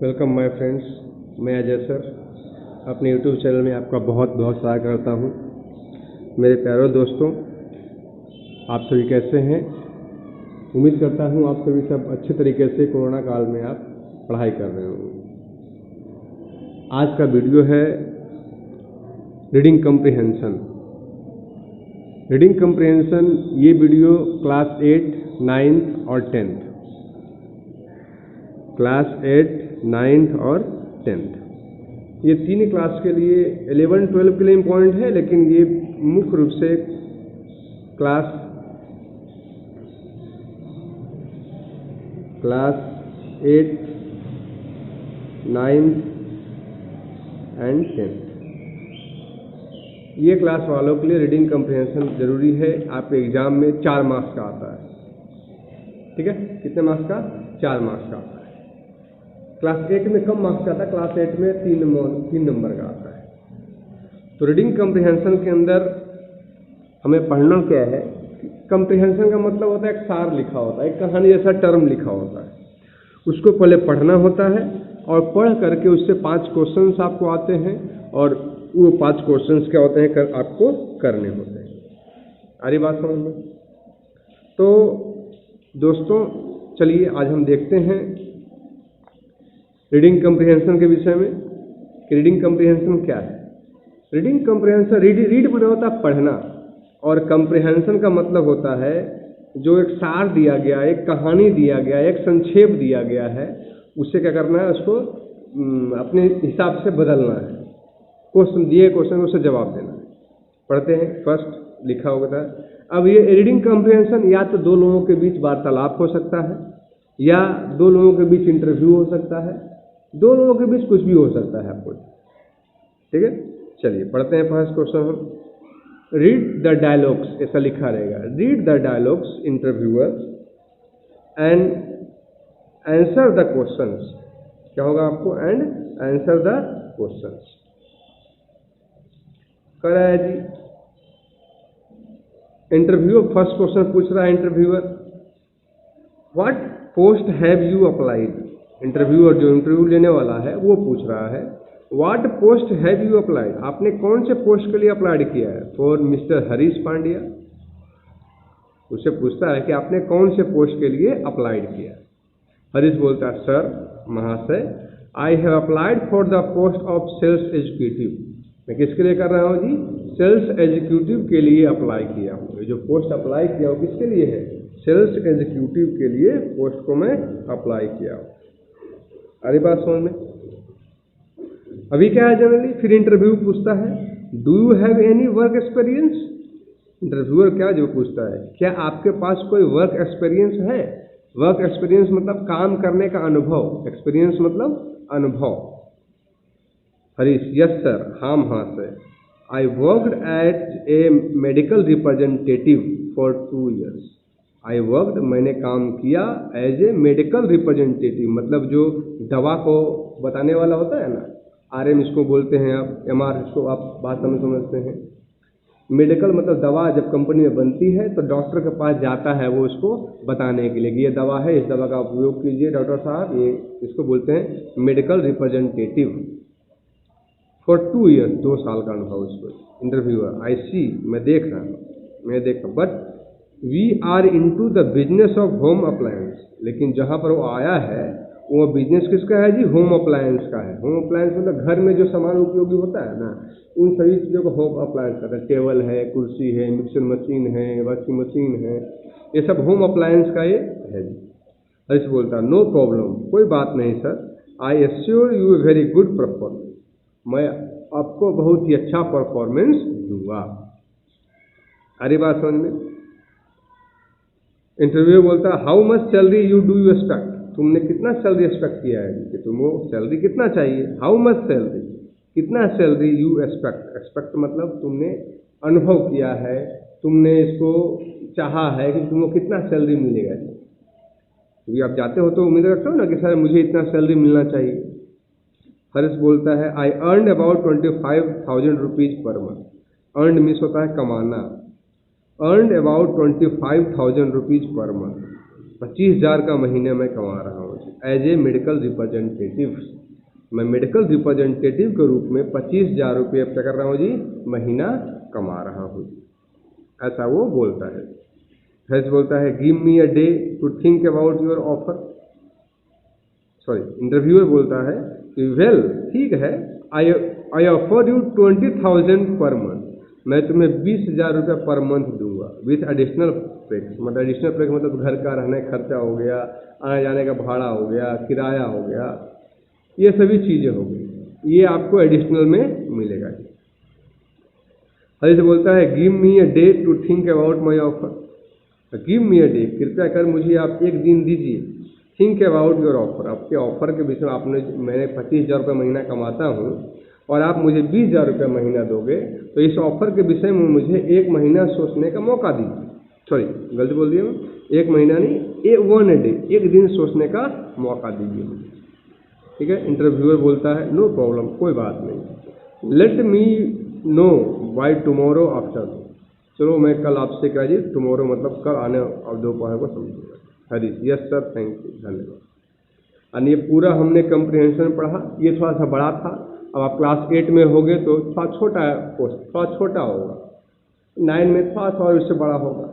Welcome my friends, मैं Ajay sir अपने YouTube channel में आपका बहुत बहुत स्वागत करता हूं। मेरे प्यारे दोस्तों, आप सभी कैसे हैं? उम्मीद करता हूं आप सभी सब अच्छे तरीके से कोरोना काल में आप पढ़ाई कर रहे होंगे। आज का वीडियो है रीडिंग कम्प्रिहेंशन। रीडिंग कम्प्रिहेंशन ये वीडियो क्लास 8, 9th और 10th, क्लास 8, 9th और 10th, ये तीन क्लास के लिए 11, 12 के लिए इम्पॉर्टेंट है, लेकिन ये मुख्य रूप से क्लास 8, 9th एंड 10th, ये क्लास वालों के लिए रीडिंग कम्प्रिहेंशन जरूरी है। आपके एग्जाम में 4 मार्क्स का आता है, ठीक है? कितने मार्क्स का? 4 मार्क्स का आता है। क्लास 8 में कम मार्क्स का आता है, क्लास 8 में 3 नंबर का आता है। तो रीडिंग कम्प्रिहेंशन के अंदर हमें पढ़ना क्या है? कम्प्रिहेंशन का मतलब होता है एक सार लिखा होता है, एक कहानी जैसा टर्म लिखा होता है, उसको पहले पढ़ना होता है और पढ़ करके उससे 5 क्वेश्चंस आपको आते हैं और वो 5 क्वेश्चंस क्या होते हैं आपको करने होते हैं। आ रही बात समझ में? तो दोस्तों चलिए आज हम देखते हैं रीडिंग कम्प्रिहेंशन के विषय में कि रीडिंग कम्प्रिहेंशन क्या है। रीडिंग कम्प्रिहेंशन, रीड माने होता है पढ़ना, और कम्प्रिहेंशन का मतलब होता है जो एक सार दिया गया, एक कहानी दिया गया, एक संक्षेप दिया गया है, उससे क्या करना है, उसको अपने हिसाब से बदलना है। दिए क्वेश्चन उससे जवाब देना है। पढ़ते हैं। फर्स्ट लिखा होगा। अब ये रीडिंग कम्प्रिहेंशन या तो 2 लोगों के बीच वार्तालाप हो सकता है, या 2 लोगों के बीच इंटरव्यू हो सकता है, 2 लोगों के बीच कुछ भी हो सकता है आपको, ठीक है? चलिए पढ़ते हैं फर्स्ट क्वेश्चन हम। रीड द डायलॉग्स, ऐसा लिखा रहेगा। Read the dialogues interviewer and answer the questions. क्या होगा आपको? And answer the questions. करा है जी। इंटरव्यूअर फर्स्ट क्वेश्चन पूछ रहा है interviewer, what post have you applied. Interviewer जो इंटरव्यू लेने वाला है वो पूछ रहा है what post have you applied, आपने कौन से पोस्ट के लिए अप्लाइड किया है? For mister Harish Pandya. उससे पूछता है कि आपने कौन से पोस्ट के लिए अप्लाइड किया है। हरीश बोलता है, सर महाशय, I have applied for the post of sales executive. मैं किसके लिए कर रहा हूँ जी? सेल्स एग्जीक्यूटिव के लिए अप्लाई किया हूँ। ये जो पोस्ट अप्लाई किया हो किसके लिए है? सेल्स एग्जीक्यूटिव के लिए पोस्ट को मैं अप्लाई किया हूँ। अरे बात समझ में? अभी क्या है जनरली, फिर इंटरव्यू पूछता है do you have any work experience. Interviewer क्या जो पूछता है, क्या आपके पास कोई वर्क एक्सपीरियंस है? वर्क एक्सपीरियंस मतलब काम करने का अनुभव, एक्सपीरियंस मतलब अनुभव। हरीश, यस सर, हाँ महाशय, I worked as a medical representative for 2 years। I worked, मैंने काम किया, एज ए मेडिकल रिप्रेजेंटेटिव मतलब जो दवा को बताने वाला होता है ना, RM इसको बोलते हैं आप, MR इसको आप भाषा में समझते हैं। मेडिकल मतलब दवा जब कंपनी में बनती है तो डॉक्टर के पास जाता है वो उसको बताने के लिए कि ये दवा है, इस दवा का उपयोग कीजिए डॉक्टर साहब, ये इसको बोलते हैं मेडिकल रिप्रेजेंटेटिव। फॉर 2 years, 2 साल का अनुभव इसको। इंटरव्यूअर, आई सी, मैं देख रहा हूँ, but we are into the business of home appliance. लेकिन जहाँ पर वो आया है वो बिजनेस किसका है जी? होम अप्लायंस का है। होम अप्लायंस मतलब घर में जो सामान उपयोगी होता है ना, उन सभी चीज़ों को होम अप्लायंस कहते हैं। टेबल है, कुर्सी है, मिक्सर मशीन है, वॉशिंग मशीन है, ये सब होम अप्लायंस का ये है जी। ऐसे बोलता है, नो प्रॉब्लम, कोई बात नहीं sir, I assure U a very good performance, मैं आपको बहुत ही अच्छा परफॉर्मेंस दूंगा। अरे बात समझ में? इंटरव्यू बोलता है, how much salary you do you expect, तुमने कितना सैलरी एक्सपेक्ट किया है कि तुमको सैलरी कितना चाहिए? हाउ मच सैलरी, कितना सैलरी यू एक्सपेक्ट। एक्सपेक्ट मतलब तुमने अनुभव किया है, तुमने इसको चाहा है कि तुमको कितना सैलरी मिलेगा। क्योंकि आप जाते हो तो उम्मीद रखते हो ना कि सर मुझे इतना सैलरी मिलना चाहिए। हरीश बोलता है, I earn about 25,000 rupees per month. Earn means होता है कमाना। Earn about 25,000 rupees per month. 25,000 का महीने में कमा रहा हूँ एज ए मेडिकल रिप्रेजेंटेटिव। मैं मेडिकल रिप्रेजेंटेटिव के रूप में 25,000 रुपये क्या कर रहा हूँ जी, महीना कमा रहा हूँ, ऐसा वो बोलता है। हैज बोलता है give me a day to think about your offer. Sorry, interviewer बोलता है कि वेल ठीक है, I offer you 20,000 per month, मैं तुम्हें 20,000 रुपये पर मंथ दूंगा विथ एडिशनल पैक्स। मतलब एडिशनल पैक्स मतलब घर का रहने का खर्चा हो गया, आने जाने का भाड़ा हो गया, किराया हो गया, ये सभी चीज़ें हो गई, ये आपको एडिशनल में मिलेगा। हरीश बोलता है give me a day to think about my offer. Give me a day, कृपया कर मुझे आप एक दिन दीजिए, थिंक अबाउट योर ऑफर, आपके ऑफर के विषय में। मैंने 25,000 रुपये महीना कमाता हूँ और आप मुझे 20,000 रुपये महीना दोगे, तो इस ऑफर के विषय में मुझे एक महीना सोचने का मौका दीजिए। सॉरी, गलती बोल दिया मैं, एक महीना नहीं, 1 डे, एक दिन सोचने का मौका दीजिए मुझे। ठीक है, इंटरव्यूअर बोलता है नो प्रॉब्लम, कोई बात नहीं, let me know by tomorrow after. चलो मैं कल आपसे क्या जी, टुमारो मतलब कल आने और दोपहर को समझूंगा। Harish yes sir, thank you, धन्यवाद। और ये पूरा हमने कंप्रिहेंशन पढ़ा, ये थोड़ा सा बड़ा था। अब आप क्लास 8 में होगे तो थोड़ा छोटा है पोस्ट, थोड़ा छोटा होगा, 9 में थोड़ा सा और इससे बड़ा होगा,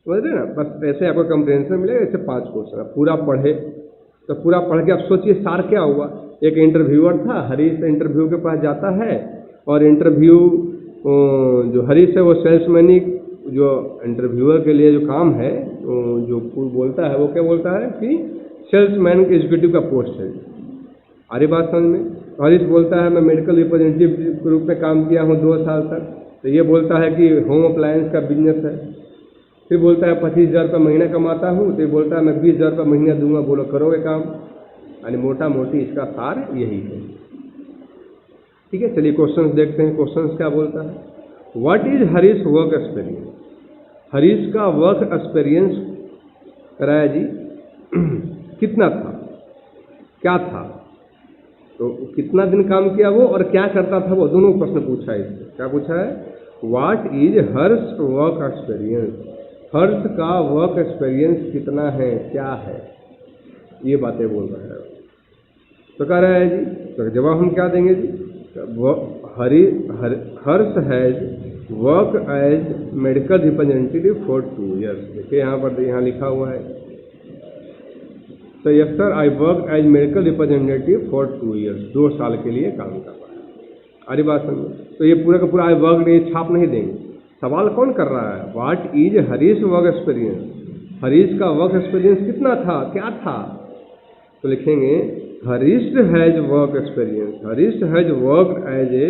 समझ रहे ना। बस ऐसे आपको कंप्रिहेंशन मिलेगा, ऐसे 5 क्वेश्चन पूरा पढ़े तो पूरा पढ़ के आप सोचिए सार क्या हुआ। एक इंटरव्यूअर था, हरीश इंटरव्यू के पास जाता है और इंटरव्यू जो हरीश है वो सेल्समैन, जो इंटरव्यूअर के लिए जो काम है जो बोलता है वो क्या बोलता है कि सेल्समैन के एग्जीक्यूटिव का पोस्ट है। आरी बात समझ में। हरीश बोलता है मैं मेडिकल रिप्रेजेंटेटिव के रूप में काम किया हूँ 2 साल तक, तो ये बोलता है कि होम अप्लायंस का बिजनेस है। फिर बोलता है 25,000 रुपये महीना कमाता हूँ, तो बोलता है मैं 20,000 रुपये महीना दूंगा, बोलो करोगे काम। यानी मोटा मोटी इसका सार यही है। ठीक है, चलिए क्वेश्चंस देखते हैं। क्वेश्चंस क्या बोलता है, what is Harish work experience. Harish का वर्क एक्सपीरियंस कराया जी कितना था, क्या था, तो कितना दिन काम किया वो और क्या करता था वो, दोनों प्रश्न पूछा है इससे। क्या पूछा है, what is Harsh work experience, Harsh का वर्क एक्सपीरियंस कितना है, क्या है, ये बातें बोल रहा है। तो कह रहा है जी, तो जवाब हम क्या देंगे जी, Harsh has work as medical representative for 2 years। देखिए यहाँ पर, यहाँ लिखा हुआ है, तो yes sir I work as medical representative for 2 years, 2 साल के लिए काम कर रहा है। अरे बात समझ। तो ये पूरा का पूरा आई वर्क ये छाप नहीं देंगे, सवाल कौन कर रहा है, what is Harish work experience, Harish का वर्क एक्सपीरियंस कितना था, क्या था। तो लिखेंगे Harish has work experience, Harish has work as a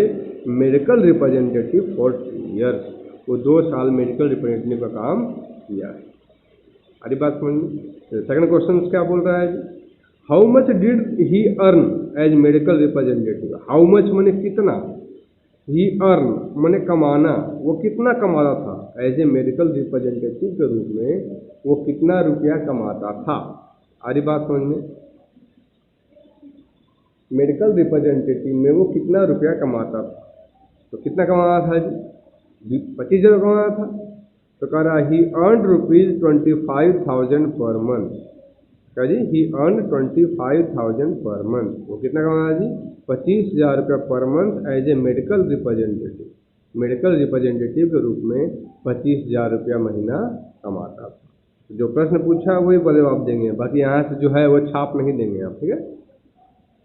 medical representative for 2 years, वो 2 साल मेडिकल रिप्रेजेंटेटिव का काम किया है। अरे बात समझ में। सेकंड क्वेश्चन क्या बोल रहा है, how much did he earn as medical representative. How much माने कितना, ही अर्न माने कमाना, वो कितना कमाता था एज ए मेडिकल रिप्रेजेंटेटिव के रूप में, वो कितना रुपया कमाता था। अरे बात समझ में, मेडिकल रिप्रेजेंटेटिव में वो कितना रुपया कमाता था, तो कितना कमाता था जी, 25,000 कमाता था। तो कह रहा ही अर्न ₹25,000 पर मंथ। क्या जी, ही अर्न 25,000 पर मंथ, वो कितना कमाता जी, 25,000 रुपये per month as a medical representative, medical representative के रूप में 25,000 रुपया महीना कमाता था। जो प्रश्न पूछा वही जवाब देंगे, बाकी यहाँ से जो है वो छाप नहीं देंगे आप। ठीक है,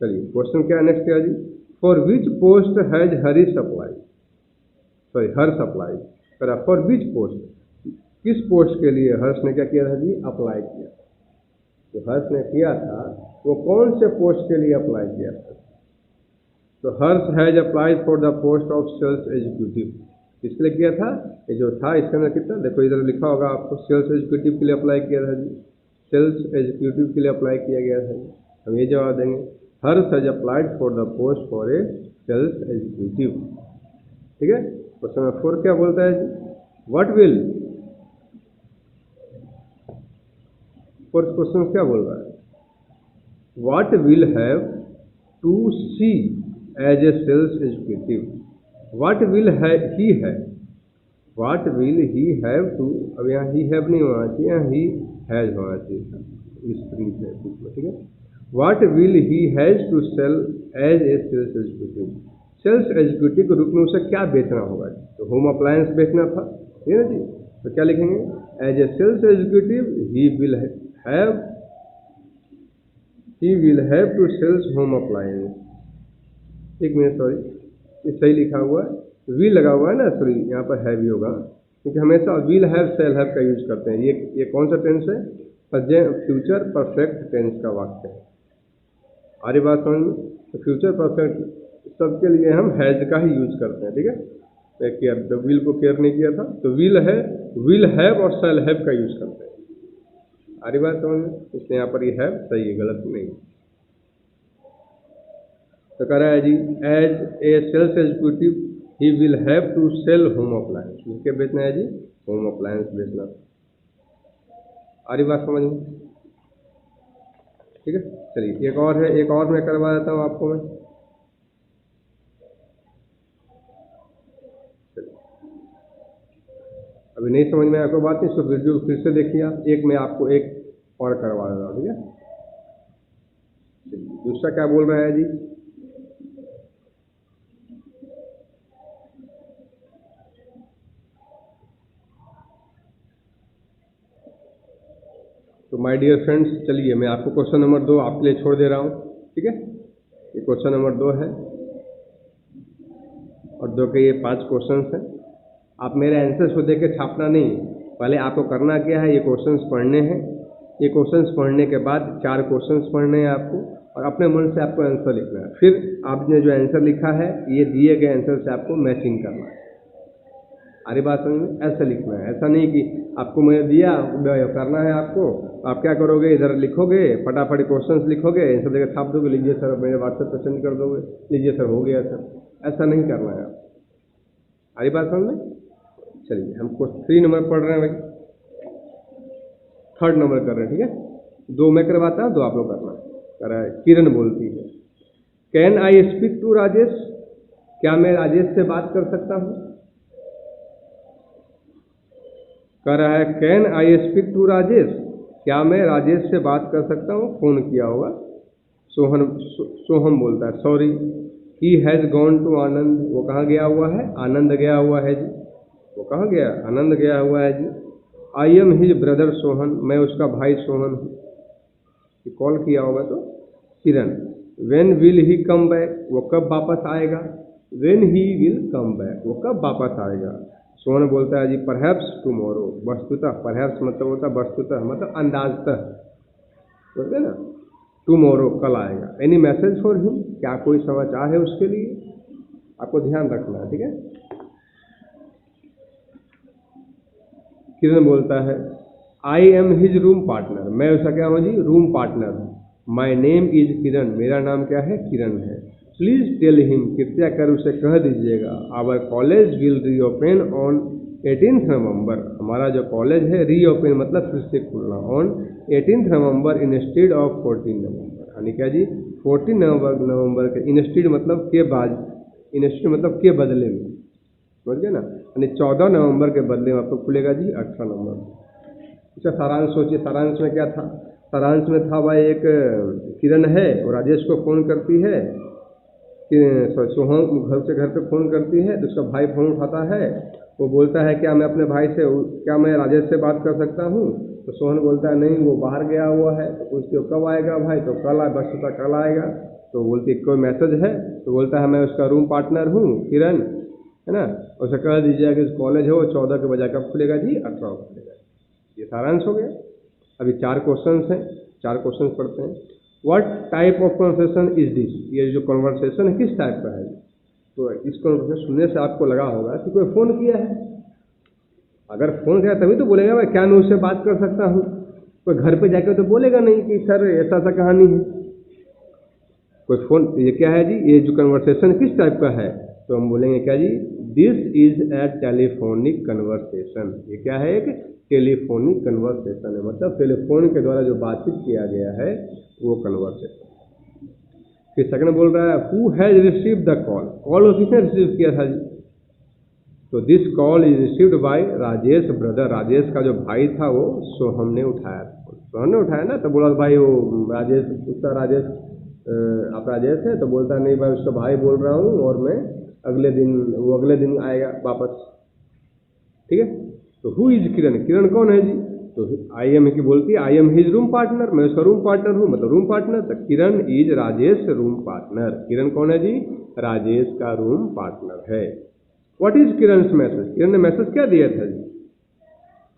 चलिए क्वेश्चन क्या नेक्स्ट क्या जी, for which post has Harish apply, sorry Harsh apply. करा फॉर विच पोस्ट, किस पोस्ट के लिए हर्ष ने क्या किया था जी, अप्लाई किया। तो हर्ष ने किया था वो कौन से पोस्ट के लिए अप्लाई किया था, तो Harsh has applied for the post of sales executive. किसके लिए किया था, ये जो था इसके अंदर कितना देखो, इधर लिखा होगा आपको, सेल्स एग्जीक्यूटिव के लिए अप्लाई किया था जी, सेल्स एग्जीक्यूटिव के लिए अप्लाई किया गया था। हम ये जवाब देंगे, Harsh has applied for the post for a sales executive. ठीक है, क्वेश्चन नंबर 4 क्या बोलता है जी, व्हाट विल, फर्स्ट क्वेश्चन क्या बोल रहा है, what will have to see as a sales executive, what will he है, what will he have to, अब यहाँ ही हैव नहीं होना चाहिए, यहाँ ही हैज होना चाहिए स्प्रिंग से, ठीक है। What will he has to sell as a sales executive, sales executive के रूप में उसे क्या बेचना होगा, तो होम अप्लायंस बेचना था, ठीक है ना जी। तो क्या लिखेंगे, as a sales executive he will have to sales home appliance, एक मिनट सॉरी, ये सही लिखा हुआ है, विल लगा हुआ है ना, सॉरी यहाँ पर हैव ही होगा, क्योंकि हमेशा विल हैव सेल हैव का यूज करते हैं। ये कौन सा टेंस है, फ्यूचर परफेक्ट टेंस का वाक्य है। आ रही बात समझ में, तो फ्यूचर परफेक्ट सबके लिए हम हैज का ही यूज करते हैं, ठीक है। केयर, जब विल को केयर नहीं किया था तो विल हैव और सेल हैव का यूज करते हैं। आ रही बात समझ में, इसलिए यहाँ पर ये हैव सही है, गलत नहीं। तो कह रहा है जी, as a sales executive he will have to sell home appliance, किसके बेचना है जी, होम अप्लायंस बेचना। आ रही बात समझ में, ठीक है। चलिए एक और है, एक और मैं करवा देता हूँ आपको मैं। अभी नहीं समझ में आया कोई बात नहीं, इसको वीडियो फिर से देखिए आप, एक मैं आपको एक और करवा देता हूँ, ठीक है। दूसरा क्या बोल रहा है जी, तो माय डियर फ्रेंड्स, चलिए मैं आपको क्वेश्चन नंबर 2 आपके लिए छोड़ दे रहा हूँ, ठीक है। ये क्वेश्चन नंबर 2 है और 2 के ये 5 क्वेश्चंस हैं। आप मेरे आंसर्स को देख के छापना नहीं, पहले आपको करना क्या है, ये क्वेश्चंस पढ़ने हैं। ये क्वेश्चंस पढ़ने के बाद 4 क्वेश्चंस पढ़ने हैं आपको, और अपने मन से आपको आंसर लिखना है। फिर आपने जो आंसर लिखा है ये दिए गए आंसर से आपको मैचिंग करना है। अरे बात समझ में, ऐसे लिखना है, ऐसा नहीं कि आपको मैं दिया करना है आपको, आप क्या करोगे, इधर लिखोगे फटाफट क्वेश्चंस लिखोगे, आंसर देकर छाप दोगे, लीजिए सर मेरे व्हाट्सएप पर सेंड कर दोगे, लीजिए सर हो गया सर, ऐसा नहीं करना है आप। अरे बात समझ में। चलिए हमको 3 नंबर पढ़ रहे हैं भाई, 3rd नंबर कर रहे हैं, ठीक है। 2 मैं करवाता हूँ, 2 आप लोग करना। कह रहा है, किरण बोलती है, can I speak to Rajesh, क्या मैं राजेश से बात कर सकता हूँ। कह रहा है, can I speak to Rajesh, क्या मैं राजेश से बात कर सकता हूँ, फोन किया होगा। सोहम बोलता है, sorry he has gone to Anand, वो कहाँ गया हुआ है, आनंद गया हुआ है जी। वो कहाँ गया, आनंद गया हुआ है जी। I am his brother Sohan, मैं उसका भाई सोहन हूँ। कॉल किया होगा तो Kiran. When will he come back, वो कब वापस आएगा। When he will come back, वो कब वापस आएगा। सोहन बोलता है जी, परहैप्स टुमारो, वस्तुतः, परहैप्स मतलब होता है वस्तुतः, मतलब अंदाजतः, बोलते ना, टुमारो कल आएगा। एनी मैसेज फॉर हिम, क्या कोई समाचार है उसके लिए, आपको ध्यान रखना है, ठीक है। किरण बोलता है, आई एम हिज रूम पार्टनर, मैं उसका क्या हूँ जी, रूम पार्टनर हूँ। माई नेम इज किरण, मेरा नाम क्या है, किरण है। प्लीज टेल हिम, कृपया कर उसे कह दीजिएगा, our college will reopen on 18th November, हमारा जो कॉलेज है, रीओपन मतलब फिर से खुलना, on 18th November instead of 14 November, यानी क्या जी, 14 नवंबर के, इंस्टेड मतलब के बाद, इंस्टेड मतलब के बदले में, समझ गए ना, यानी 14 नवंबर के बदले में आपको खुलेगा जी 18 नवंबर। इसका सारांश सोचिए, सारांश में क्या था, सारांश में था भाई, एक किरण है और राजेश को फ़ोन करती है कि सोहम घर से घर पे फ़ोन करती है, तो उसका भाई फ़ोन उठाता है, वो बोलता है क्या मैं अपने भाई से, क्या मैं राजेश से बात कर सकता हूँ। तो सोहन बोलता है नहीं, वो बाहर गया हुआ है। तो पूछती हो कब आएगा भाई, तो कल बस कल आएगा। तो बोलती कोई मैसेज है, तो बोलता है मैं उसका रूम पार्टनर हूँ किरण, है ना, उसे कह दीजिएगा कि कॉलेज है वो 14 के बजाय कब खुलेगा जी, 18 को खुलेगा। ये सारांश हो गया। अभी 4 क्वेश्चन हैं, 4 क्वेश्चन पढ़ते हैं। What type of conversation is this, ये जो कन्वर्सेशन है किस टाइप का है। तो इस कन्वर्सेशन सुनने से आपको लगा होगा कि कोई फ़ोन किया है। अगर फ़ोन किया तभी तो बोलेगा भाई क्या मैं उससे बात कर सकता हूँ। कोई घर पे जाकर तो बोलेगा नहीं कि सर ऐसा ऐसा कहानी है। कोई फ़ोन, ये क्या है जी, ये जो कन्वर्सेशन किस टाइप का है, तो हम बोलेंगे क्या जी, this is a telephonic conversation. ये क्या है, एक टेलीफोनिक कन्वर्सेशन है, मतलब टेलीफोन के द्वारा जो बातचीत किया गया है वो कन्वर्सेशन। फिर सेकंड बोल रहा है, who has receive the call, call किसने रिसीव किया था जी। तो this call is received by Rajesh brother, Rajesh का जो भाई था वो सोहम ने उठाया। सोहम ने उठाया ना, तो बोला भाई वो राजेश, उसका राजेश, आप राजेश है? तो बोलता नहीं भाई उसका भाई बोल रहा हूँ और मैं अगले दिन आएगा वापस। ठीक है, तो हु इज किरण, किरण कौन है जी? तो आई एम की बोलती है आई एम हिज रूम पार्टनर, मैं उसका रूम पार्टनर हूँ, मतलब रूम पार्टनर। तो किरण इज राजेश रूम पार्टनर, किरण कौन है जी? राजेश का रूम पार्टनर है। व्हाट इज किरण मैसेज, किरण ने मैसेज क्या दिया था जी?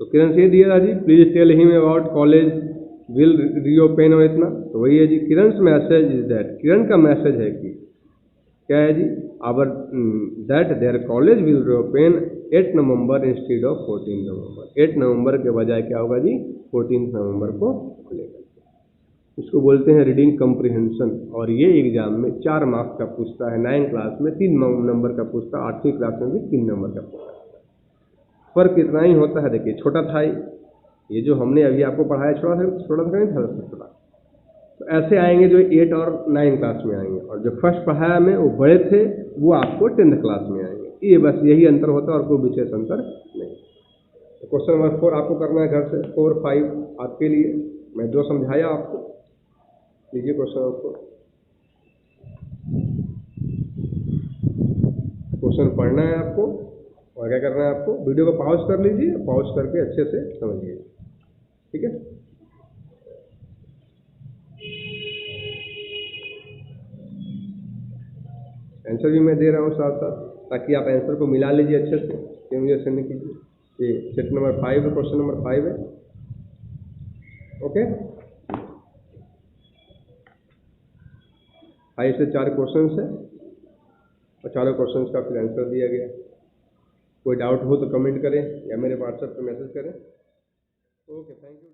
तो किरण से ये दिया था जी, please tell him about college will reopen और इतना। तो वही है जी, Kiran message is that, Kiran का मैसेज है कि क्या है जी, our that their college will reopen 8 November instead of 14 November. 8 नवंबर के बजाय क्या होगा जी, 14 नवंबर को खुलेगा। इसको बोलते हैं रीडिंग कम्प्रिहेंशन, और ये एग्जाम में 4 मार्क्स का पूछता है। 9 क्लास में 3 नंबर का पूछता है, 8वीं क्लास में भी 3 नंबर का पूछता है। फर्क इतना ही होता है, देखिए छोटा था ये जो हमने अभी आपको पढ़ाया, छोटा था नहीं था छोटा। तो ऐसे आएंगे जो 8 और 9 क्लास में आएंगे, और जो फर्स्ट पढ़ाया में वो बड़े थे वो आपको 10th क्लास में आएंगे। ये बस यही अंतर होता है और कोई विशेष अंतर नहीं। तो क्वेश्चन नंबर 4 आपको करना है घर से, 4, 5 आपके लिए, मैं जो समझाया आपको। लीजिए क्वेश्चन नंबर 4, क्वेश्चन पढ़ना है आपको और क्या करना है आपको, वीडियो को पॉज कर लीजिए, पॉज करके अच्छे से समझिए। ठीक है, आंसर भी मैं दे रहा हूँ साथ साथ, ताकि आप आंसर को मिला लीजिए अच्छे से, ये मुझे सेंड कीजिए। ये सेट नंबर 5 है, क्वेश्चन नंबर 5 है। ओके, 5 से 4 क्वेश्चन है और चारों क्वेश्चन का फिर आंसर दिया गया। कोई डाउट हो तो कमेंट करें या मेरे व्हाट्सएप पे मैसेज करें। Okay, thank you.